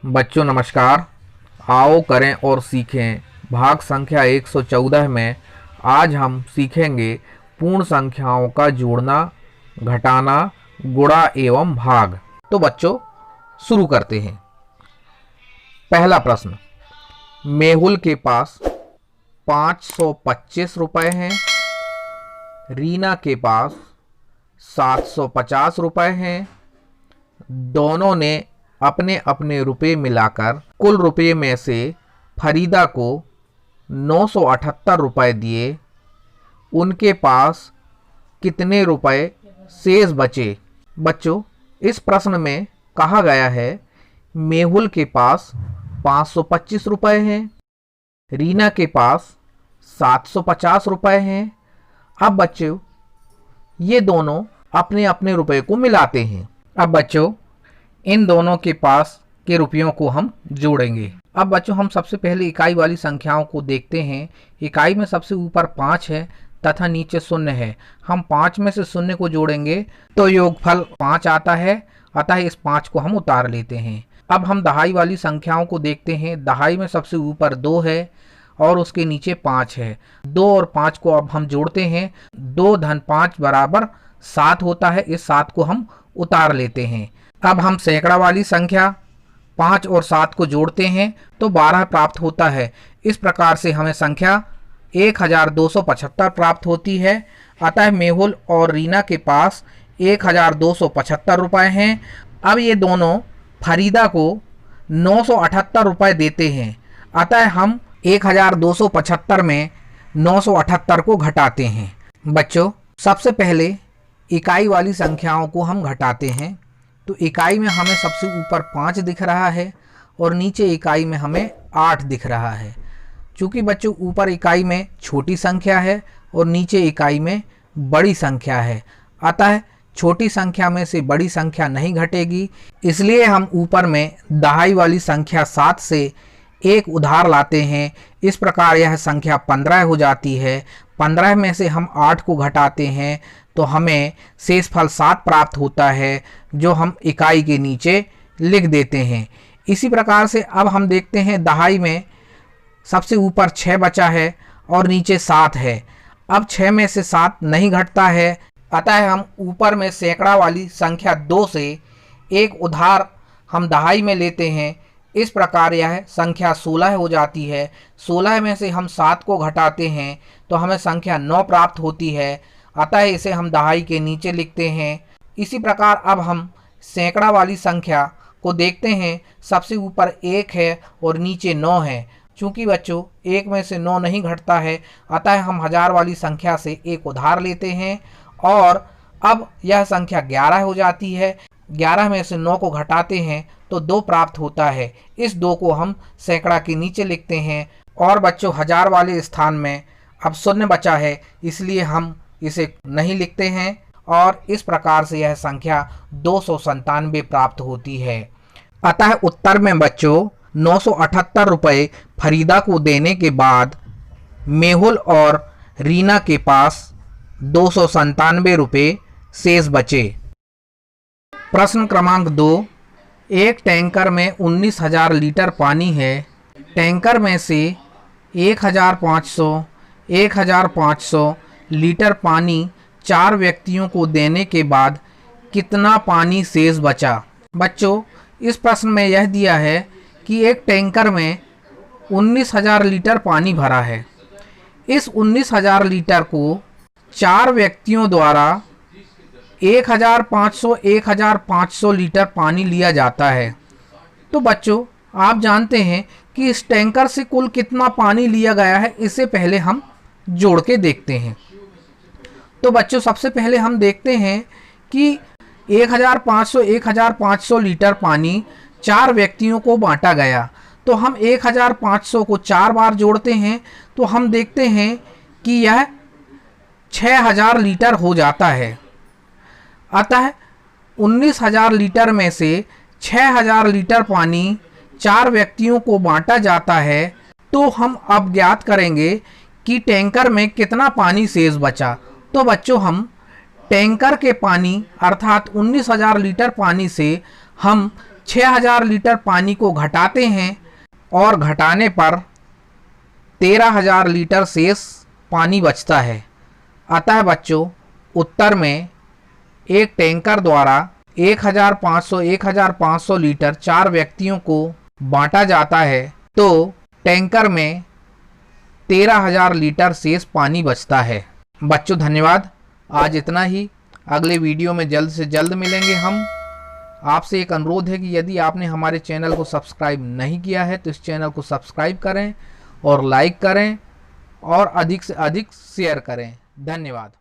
बच्चों नमस्कार। आओ करें और सीखें भाग संख्या 114 में आज हम सीखेंगे पूर्ण संख्याओं का जोड़ना, घटाना, गुणा एवं भाग। तो बच्चों शुरू करते हैं। पहला प्रश्न, मेहुल के पास 525 रुपए हैं, रीना के पास 750 रुपए हैं। दोनों ने अपने अपने रुपए मिलाकर कुल रुपए में से फरीदा को 978 रुपए दिए। उनके पास कितने रुपए शेष बचे? बच्चों इस प्रश्न में कहा गया है मेहुल के पास 525 रुपए हैं, रीना के पास 750 रुपए हैं। अब बच्चों ये दोनों अपने अपने रुपए को मिलाते हैं। अब बच्चों इन दोनों के पास के रुपयों को हम जोड़ेंगे। अब बच्चों हम सबसे पहले इकाई वाली संख्याओं को देखते हैं। इकाई में सबसे ऊपर 5 है तथा नीचे 0 है। हम 5 में से 0 को जोड़ेंगे तो योगफल 5 आता है, अतः इस 5 को हम उतार लेते हैं। अब हम दहाई वाली संख्याओं को देखते हैं। दहाई में सबसे ऊपर 2 है और उसके नीचे 5 है। 2 और 5 को अब हम जोड़ते हैं। 2 धन 5 बराबर 7 होता है। इस 7 को हम उतार लेते हैं। अब हम सैकड़ा वाली संख्या 5 और 7 को जोड़ते हैं तो 12 प्राप्त होता है। इस प्रकार से हमें संख्या 1275 प्राप्त होती है। अतः मेहुल और रीना के पास 1275 रुपए हैं। अब ये दोनों फरीदा को 978 रुपए देते हैं। अतः हम 1275 में 978 को घटाते हैं। बच्चों सबसे पहले इकाई वाली संख्याओं को हम घटाते हैं। तो इकाई में हमें सबसे ऊपर 5 दिख रहा है और नीचे इकाई में हमें 8 दिख रहा है। चूँकि बच्चों ऊपर इकाई में छोटी संख्या है और नीचे इकाई में बड़ी संख्या है, अतः छोटी संख्या में से बड़ी संख्या नहीं घटेगी। इसलिए हम ऊपर में दहाई वाली संख्या 7 से एक उधार लाते हैं। इस प्रकार यह संख्या 15 हो जाती है। 15 में से हम 8 को घटाते हैं तो हमें शेषफल 7 प्राप्त होता है, जो हम इकाई के नीचे लिख देते हैं। इसी प्रकार से अब हम देखते हैं दहाई में सबसे ऊपर 6 बचा है और नीचे 7 है। अब 6 में से 7 नहीं घटता है, अतः हम ऊपर में सैकड़ा वाली संख्या 2 से एक उधार हम दहाई में लेते हैं। इस प्रकार यह संख्या 16 हो जाती है। 16 में से हम 7 को घटाते हैं तो हमें संख्या 9 प्राप्त होती है, अतः इसे हम दहाई के नीचे लिखते हैं। इसी प्रकार अब हम सैकड़ा वाली संख्या को देखते हैं। सबसे ऊपर 1 है और नीचे 9 है। चूँकि बच्चों 1 में से 9 नहीं घटता है, अतः हम हजार वाली संख्या से एक उधार लेते हैं और अब यह संख्या 11 हो जाती है। 11 में से 9 को घटाते हैं तो 2 प्राप्त होता है। इस 2 को हम सैकड़ा के नीचे लिखते हैं। और बच्चों हजार वाले स्थान में अब 0 बचा है, इसलिए हम इसे नहीं लिखते हैं और इस प्रकार से यह संख्या 297 प्राप्त होती है। अतः उत्तर में बच्चों 978 रुपये फरीदा को देने के बाद मेहुल और रीना के पास 297 रुपये शेष बचे। प्रश्न क्रमांक 2, एक टैंकर में 19,000 लीटर पानी है। टैंकर में से 1,500 लीटर पानी 4 व्यक्तियों को देने के बाद कितना पानी शेष बचा? बच्चों इस प्रश्न में यह दिया है कि एक टैंकर में 19,000 लीटर पानी भरा है। इस 19,000 लीटर को 4 व्यक्तियों द्वारा 1,500 लीटर पानी लिया जाता है। तो बच्चों आप जानते हैं कि इस टैंकर से कुल कितना पानी लिया गया है, इसे पहले हम जोड़ के देखते हैं। तो बच्चों सबसे पहले हम देखते हैं कि 1,500 लीटर पानी 4 व्यक्तियों को बांटा गया। तो हम 1,500 को 4 बार जोड़ते हैं तो हम देखते हैं कि यह 6,000 लीटर हो जाता है। अतः 19,000 लीटर में से 6,000 लीटर पानी 4 व्यक्तियों को बांटा जाता है। तो हम अब ज्ञात करेंगे कि टैंकर में कितना पानी शेष बचा। तो बच्चों हम टैंकर के पानी अर्थात 19,000 लीटर पानी से हम 6000 लीटर पानी को घटाते हैं और घटाने पर 13000 लीटर शेष पानी बचता है। अतः बच्चों उत्तर में एक टैंकर द्वारा 1500 लीटर 4 व्यक्तियों को बांटा जाता है तो टैंकर में 13000 लीटर शेष पानी बचता है। बच्चों धन्यवाद, आज इतना ही। अगले वीडियो में जल्द से जल्द मिलेंगे हम। आपसे एक अनुरोध है कि यदि आपने हमारे चैनल को सब्सक्राइब नहीं किया है तो इस चैनल को सब्सक्राइब करें और लाइक करें और अधिक से अधिक शेयर करें। धन्यवाद।